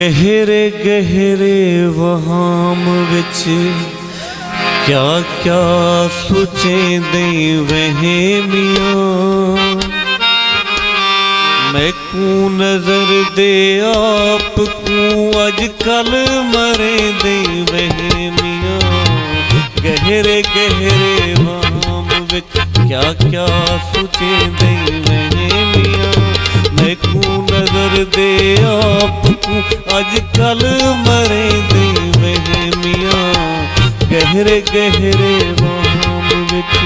गहरे गहरे वहाम विच क्या क्या सोचें दे वहमियां। मैं कू नजर दे आप कू अजकल मरे दे वहमियां। गहरे गहरे वहाम विच क्या क्या सोचें दे वहमियां। मैं कू नजर दे आप अजकल मरे दे वहमियां। गहरे गहरे वहाम विच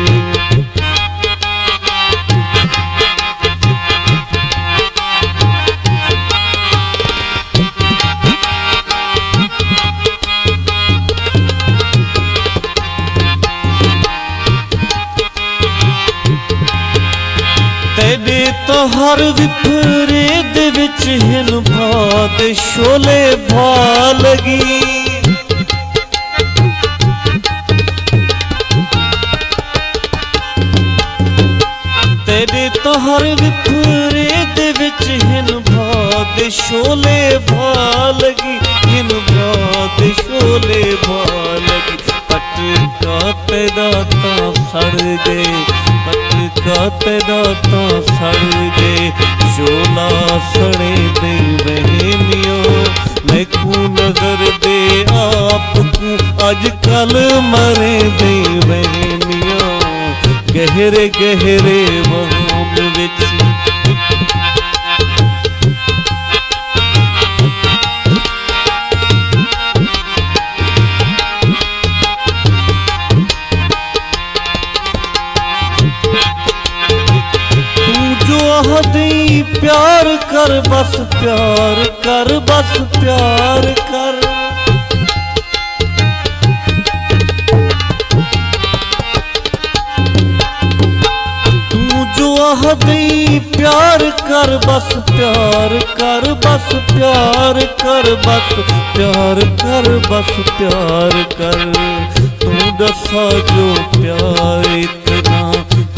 तेरे तो हर विफरे दे विच हिन भात शोले भा लगी। तेरे तो हर विफरे दे विच हिन भात शोले भा लगी। हिन भात शोले भा लगी। पटका ते दाता सड़ गए। पटका ते दाता सड़ गए। शोला सड़े दे वहमियों। मैं कू नजर दे आप कू अजकल मरे दे वहमियों। गहरे गहरे वहाम विच दी प्यार कर बस प्यार कर बस प्यार कर। तू जो आहदी प्यार कर बस प्यार कर बस प्यार कर बस प्यार कर बस प्यार कर। तू दसा जो प्यार इतना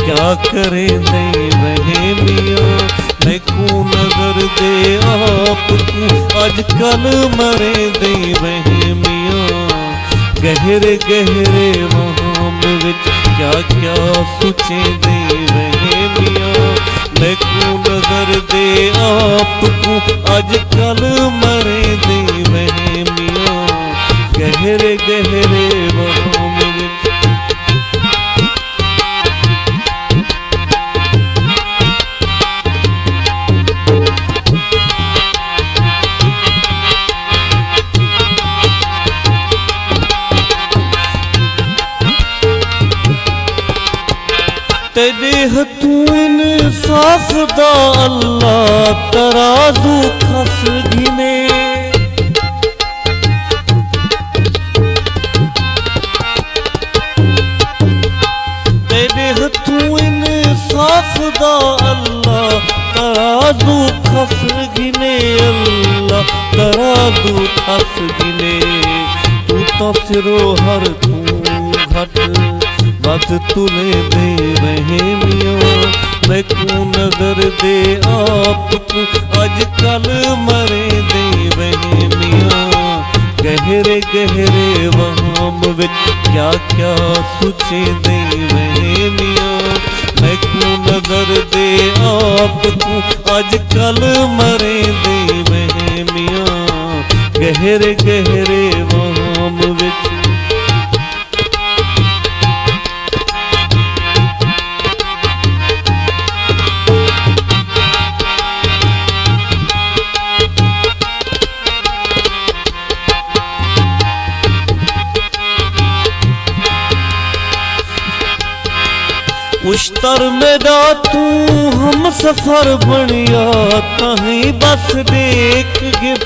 क्या करे दे वहमियां। मैं कू नजर दे आप कू अजकल मरे दे वहमियां। गहरे गहरे वहाम विच क्या क्या सोचे दे वहमियां। मैं कू नजर दे आप कू अजकल मरे दे वहमियां। गहरे गहरे वहाम विच तेरे हथों इंसाफ दा अल्लाह तराजू खस गिने। तेरे हथों इंसाफ दा अल्लाह तराजू खस गिने। अल्लाह तराजू खस गिने। तू तो सिरो हर तू घट बस तुले दे वहमियों। मैं कू नजर दे आप कू अजकल मरे दे वहमियों। गहरे गहरे वहाम विच क्या क्या सोचे दे वहमियों। मैं कू नजर दे आप कू अजकल मरे दे वहमियों। गहरे गहरे वहाम विच उश्तर मेरा तू हम सफर बनिया तहीं बस देख गिर।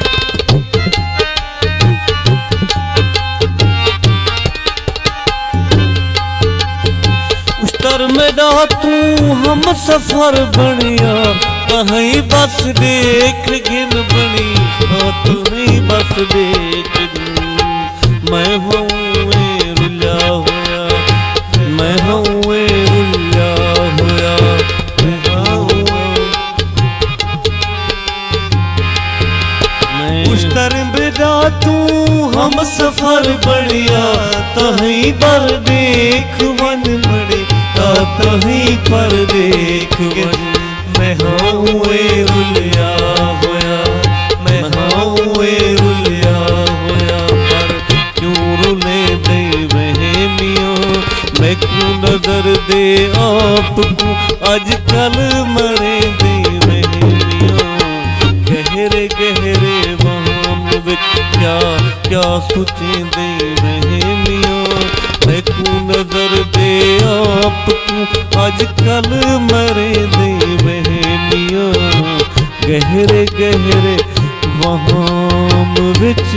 उश्तर मेरा तू हम सफर बनिया तहीं बस देख गिन बनी। तुम्हें बस देख गिन। मैं हूँ रुला होया। मैं हूँ रुला होया। उश्तर बिदा तू हम सफर बढ़िया तहीं पर देख वन बढ़िया तहीं पर देख वन। मैं हाउए रुलिया होया, मैं हाउए रुलिया होया, पर क्यों रुले दे वहमियों। मैं क्यों नजर दे आपको अजकल मरे दे वहमियों। गहरे गहरे वहाम विच क्या क्या सोचे दे वहमियों। मैं क्यों नजर दे आपको अजकल मरे दे वहमियों। गहरे गहरे वहाम विच